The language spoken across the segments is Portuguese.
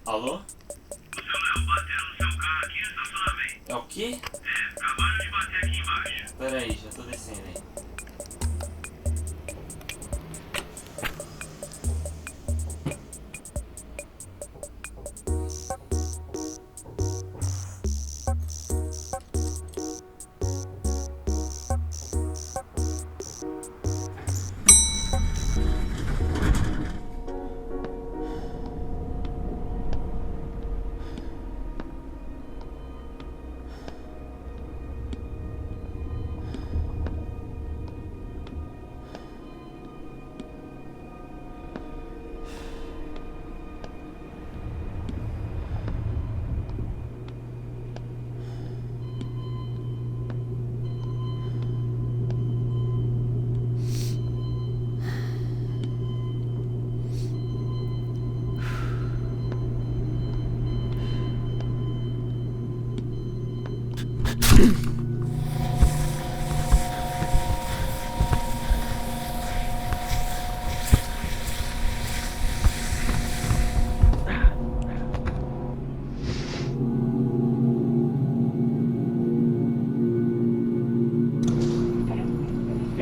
Alô? Ô seu Léo, bateram no seu carro aqui no estacionamento. É o quê? Acabaram de bater aqui embaixo. Pera aí, já tô descendo aí.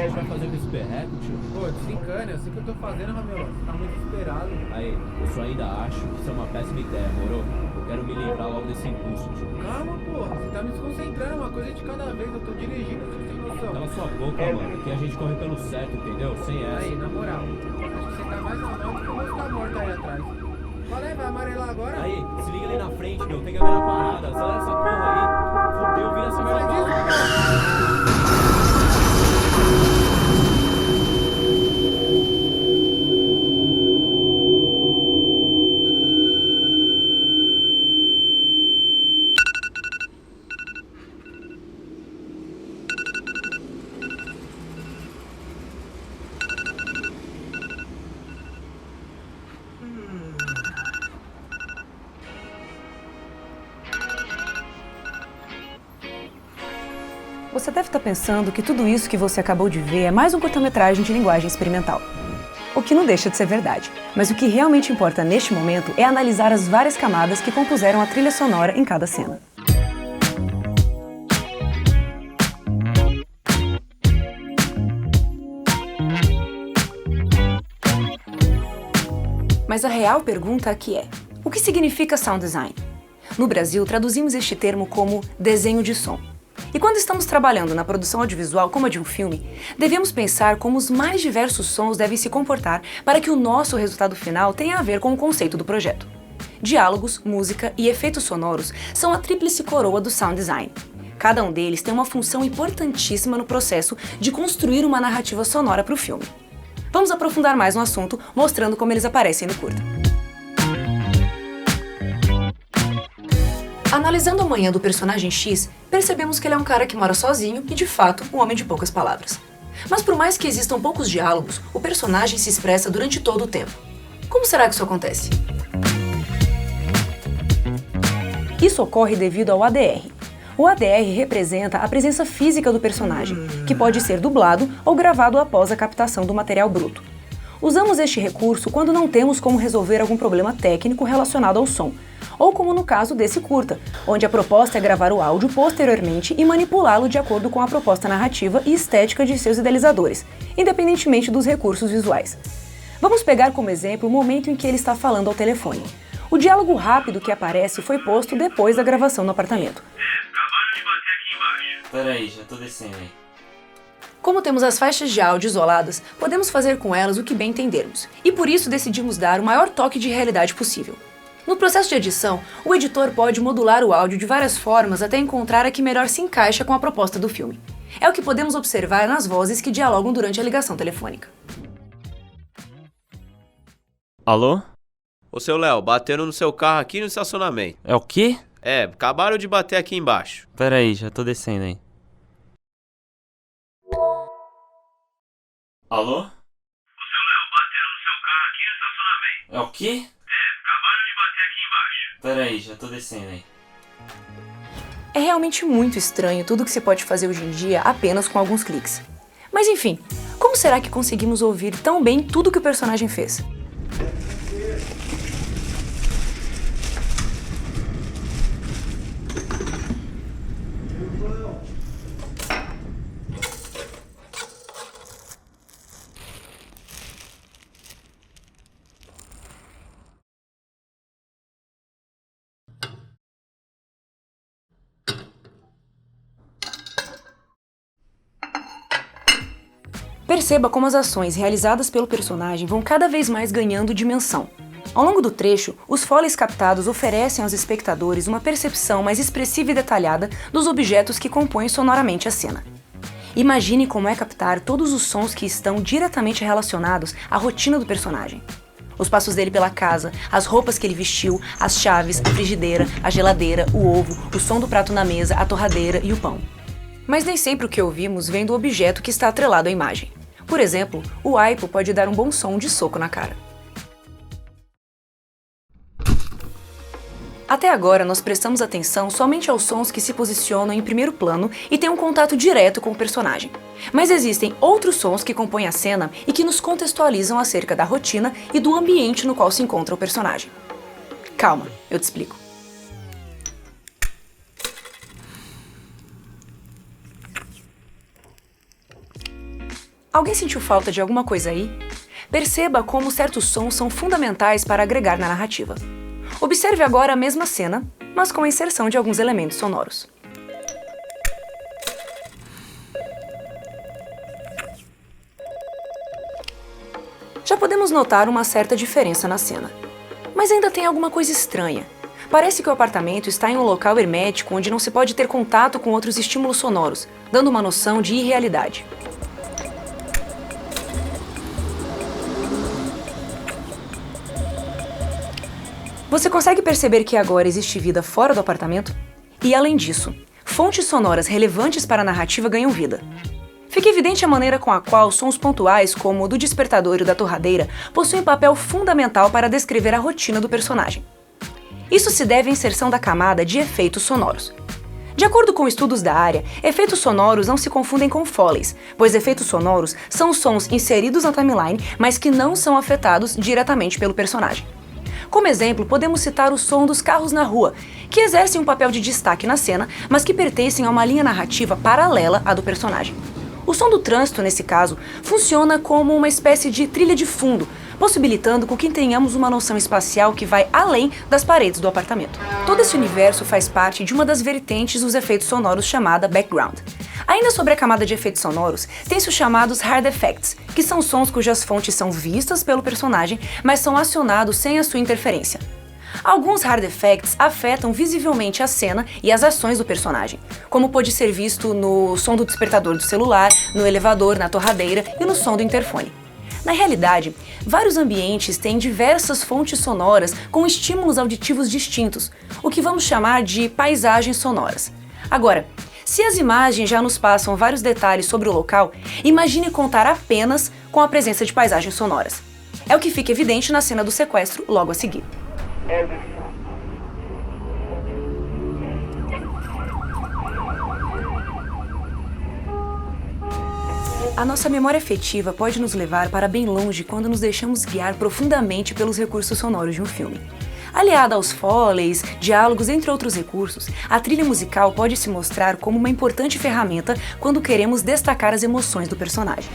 que você vai fazer com esse perreco, tio? Pô, desencana, eu sei o que eu tô fazendo, Ramiro. Você tá muito desesperado. Aí, eu só ainda acho que isso é uma péssima ideia, moro? Eu quero me livrar logo desse impulso, tio. Calma, porra. Você tá me desconcentrando, uma coisa de cada vez. Eu tô dirigindo, você tem noção. Cala sua boca, mano, que a gente corre pelo certo, entendeu? Sem essa. Aí, na moral, acho que você tá mais na mão do que eu vou ficar morto aí atrás. Fala aí, vai amarelar agora? Aí, se liga ali na frente, meu. Tem câmera parada. Acelera essa porra aí. Fudeu, vira essa merda pra lá. Você deve estar pensando que tudo isso que você acabou de ver é mais um curta-metragem de linguagem experimental. O que não deixa de ser verdade. Mas o que realmente importa neste momento é analisar as várias camadas que compuseram a trilha sonora em cada cena. Mas a real pergunta aqui é: o que significa sound design? No Brasil, traduzimos este termo como desenho de som. E quando estamos trabalhando na produção audiovisual como a de um filme, devemos pensar como os mais diversos sons devem se comportar para que o nosso resultado final tenha a ver com o conceito do projeto. Diálogos, música e efeitos sonoros são a tríplice coroa do sound design. Cada um deles tem uma função importantíssima no processo de construir uma narrativa sonora para o filme. Vamos aprofundar mais no assunto, mostrando como eles aparecem no curta. Analisando a manhã do personagem X, percebemos que ele é um cara que mora sozinho e, de fato, um homem de poucas palavras. Mas por mais que existam poucos diálogos, o personagem se expressa durante todo o tempo. Como será que isso acontece? Isso ocorre devido ao ADR. O ADR representa a presença física do personagem, que pode ser dublado ou gravado após a captação do material bruto. Usamos este recurso quando não temos como resolver algum problema técnico relacionado ao som, ou como no caso desse curta, onde a proposta é gravar o áudio posteriormente e manipulá-lo de acordo com a proposta narrativa e estética de seus idealizadores, independentemente dos recursos visuais. Vamos pegar como exemplo o momento em que ele está falando ao telefone. O diálogo rápido que aparece foi posto depois da gravação no apartamento. Acabaram de bater aqui embaixo. Peraí, já tô descendo aí. Como temos as faixas de áudio isoladas, podemos fazer com elas o que bem entendermos, e por isso decidimos dar o maior toque de realidade possível. No processo de edição, o editor pode modular o áudio de várias formas até encontrar a que melhor se encaixa com a proposta do filme. É o que podemos observar nas vozes que dialogam durante a ligação telefônica. Alô? Ô seu Léo, bateram no seu carro aqui no estacionamento. É o quê? É, acabaram de bater aqui embaixo. Peraí, já tô descendo aí. Alô? Ô seu Léo, bateram no seu carro aqui no estacionamento. É o quê? Acabaram de bater aqui embaixo. Peraí, já tô descendo aí. É realmente muito estranho tudo que se pode fazer hoje em dia apenas com alguns cliques. Mas enfim, como será que conseguimos ouvir tão bem tudo que o personagem fez? Perceba como as ações realizadas pelo personagem vão cada vez mais ganhando dimensão. Ao longo do trecho, os foleys captados oferecem aos espectadores uma percepção mais expressiva e detalhada dos objetos que compõem sonoramente a cena. Imagine como é captar todos os sons que estão diretamente relacionados à rotina do personagem. Os passos dele pela casa, as roupas que ele vestiu, as chaves, a frigideira, a geladeira, o ovo, o som do prato na mesa, a torradeira e o pão. Mas nem sempre o que ouvimos vem do objeto que está atrelado à imagem. Por exemplo, o aipo pode dar um bom som de soco na cara. Até agora, nós prestamos atenção somente aos sons que se posicionam em primeiro plano e têm um contato direto com o personagem. Mas existem outros sons que compõem a cena e que nos contextualizam acerca da rotina e do ambiente no qual se encontra o personagem. Calma, eu te explico. Alguém sentiu falta de alguma coisa aí? Perceba como certos sons são fundamentais para agregar na narrativa. Observe agora a mesma cena, mas com a inserção de alguns elementos sonoros. Já podemos notar uma certa diferença na cena. Mas ainda tem alguma coisa estranha. Parece que o apartamento está em um local hermético onde não se pode ter contato com outros estímulos sonoros, dando uma noção de irrealidade. Você consegue perceber que agora existe vida fora do apartamento? E além disso, fontes sonoras relevantes para a narrativa ganham vida. Fica evidente a maneira com a qual sons pontuais, como o do despertador e o da torradeira, possuem papel fundamental para descrever a rotina do personagem. Isso se deve à inserção da camada de efeitos sonoros. De acordo com estudos da área, efeitos sonoros não se confundem com foleys, pois efeitos sonoros são os sons inseridos na timeline, mas que não são afetados diretamente pelo personagem. Como exemplo, podemos citar o som dos carros na rua, que exercem um papel de destaque na cena, mas que pertencem a uma linha narrativa paralela à do personagem. O som do trânsito, nesse caso, funciona como uma espécie de trilha de fundo, possibilitando com que tenhamos uma noção espacial que vai além das paredes do apartamento. Todo esse universo faz parte de uma das vertentes dos efeitos sonoros chamada background. Ainda sobre a camada de efeitos sonoros, tem-se os chamados hard effects, que são sons cujas fontes são vistas pelo personagem, mas são acionados sem a sua interferência. Alguns hard effects afetam visivelmente a cena e as ações do personagem, como pode ser visto no som do despertador do celular, no elevador, na torradeira e no som do interfone. Na realidade, vários ambientes têm diversas fontes sonoras com estímulos auditivos distintos, o que vamos chamar de paisagens sonoras. Agora, se as imagens já nos passam vários detalhes sobre o local, imagine contar apenas com a presença de paisagens sonoras. É o que fica evidente na cena do sequestro logo a seguir. A nossa memória afetiva pode nos levar para bem longe quando nos deixamos guiar profundamente pelos recursos sonoros de um filme. Aliada aos foleys, diálogos, entre outros recursos, a trilha musical pode se mostrar como uma importante ferramenta quando queremos destacar as emoções do personagem.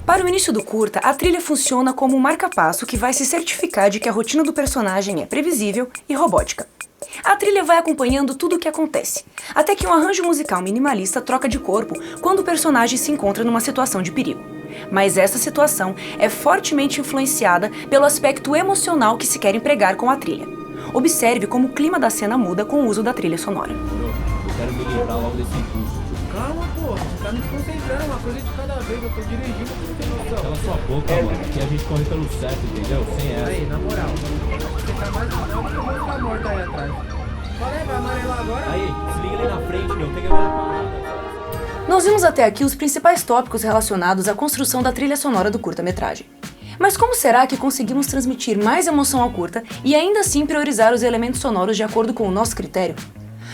Para o início do curta, a trilha funciona como um marca-passo que vai se certificar de que a rotina do personagem é previsível e robótica. A trilha vai acompanhando tudo o que acontece, até que um arranjo musical minimalista troca de corpo quando o personagem se encontra numa situação de perigo. Mas essa situação é fortemente influenciada pelo aspecto emocional que se quer empregar com a trilha. Observe como o clima da cena muda com o uso da trilha sonora. Eu quero me livrar logo desse impulso. Calma, porra. Você tá me desconcentrando. Uma coisa de cada vez. Eu tô dirigindo, você não tem noção. Cala sua boca, mano. Aqui a gente corre pelo certo, entendeu? Sem essa. Aí, na moral. Você tá mais andando que o moço tá morto aí atrás. Falei, vai amarelar agora? Aí, se liga ali na frente, meu. Tem que ver a parada. Nós vimos até aqui os principais tópicos relacionados à construção da trilha sonora do curta-metragem. Mas como será que conseguimos transmitir mais emoção ao curta e ainda assim priorizar os elementos sonoros de acordo com o nosso critério?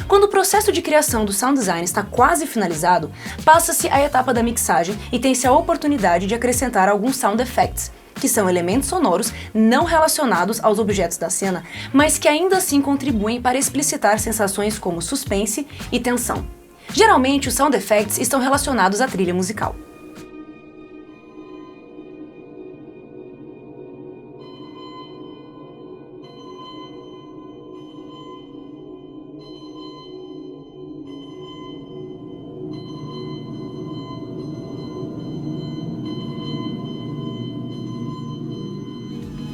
Quando o processo de criação do sound design está quase finalizado, passa-se a etapa da mixagem e tem-se a oportunidade de acrescentar alguns sound effects, que são elementos sonoros não relacionados aos objetos da cena, mas que ainda assim contribuem para explicitar sensações como suspense e tensão. Geralmente, os sound effects estão relacionados à trilha musical.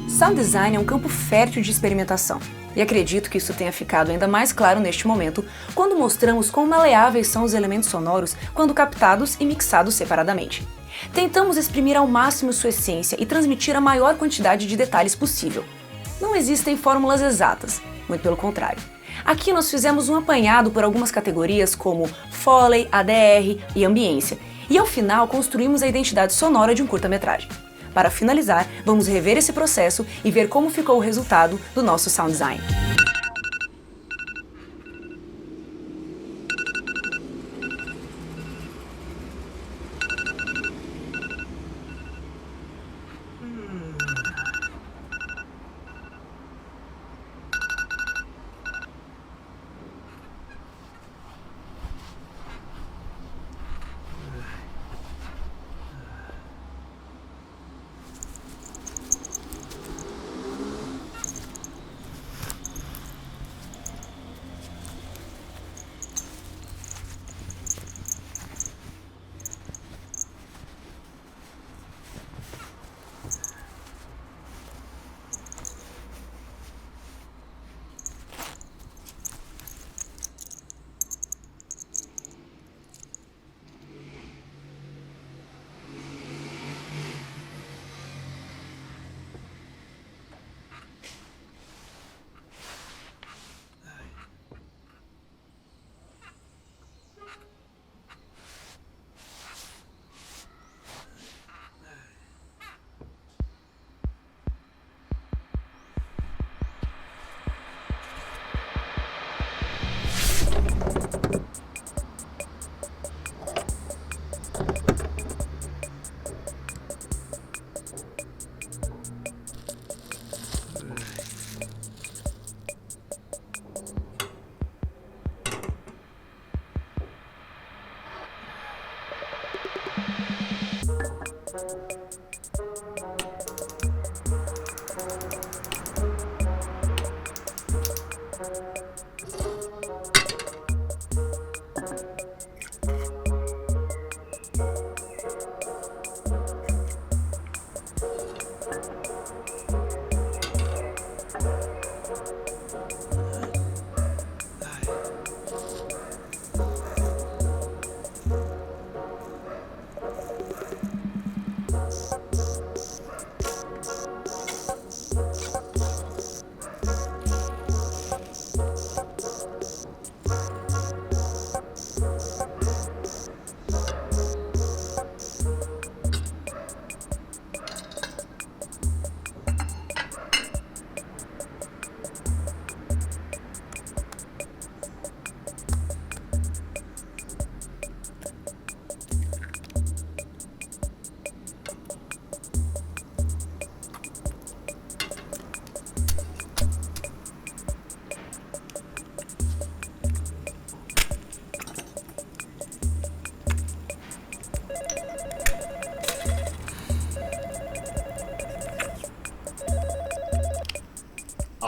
Sound design é um campo fértil de experimentação, e acredito que isso tenha ficado ainda mais claro neste momento, quando mostramos quão maleáveis são os elementos sonoros quando captados e mixados separadamente. Tentamos exprimir ao máximo sua essência e transmitir a maior quantidade de detalhes possível. Não existem fórmulas exatas, muito pelo contrário. Aqui nós fizemos um apanhado por algumas categorias como Foley, ADR e ambiência, e ao final construímos a identidade sonora de um curta-metragem. Para finalizar, vamos rever esse processo e ver como ficou o resultado do nosso sound design.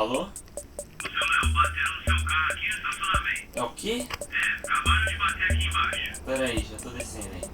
Alô? Seu Léo, bateram no seu carro aqui no estacionamento. É o quê? Acabaram de bater aqui embaixo. Pera aí, já tô descendo aí.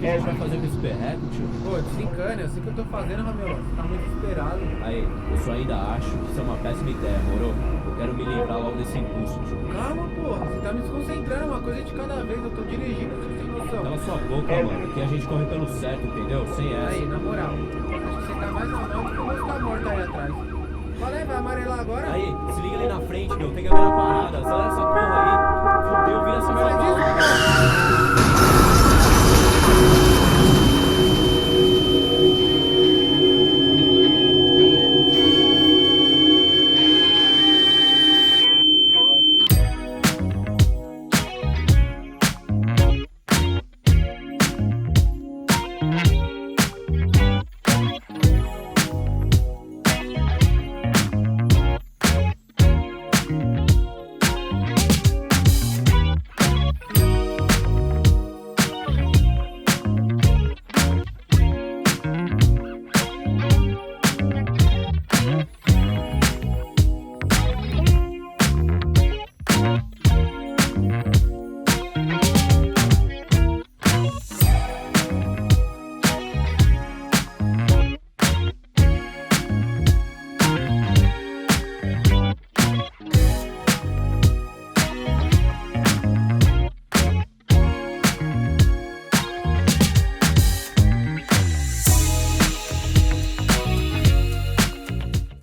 A gente vai fazer com esse perreco, tio? Pô, desencana, eu sei o que eu tô fazendo, Ramiro. Você tá muito desesperado. Aí, eu só ainda acho que isso é uma péssima ideia, moro? Eu quero me livrar logo desse impulso, tio. Calma, porra. Você tá me desconcentrando, uma coisa de cada vez. Eu tô dirigindo, você tem noção. Cala sua boca, mano, que a gente corre pelo certo, entendeu? Sem essa. Aí, na moral, acho que você tá mais na mão do que o moço tá morto aí atrás. Vai amarelar agora? Aí, se liga ali na frente, meu, tem que haver na parada, acelera essa porra aí.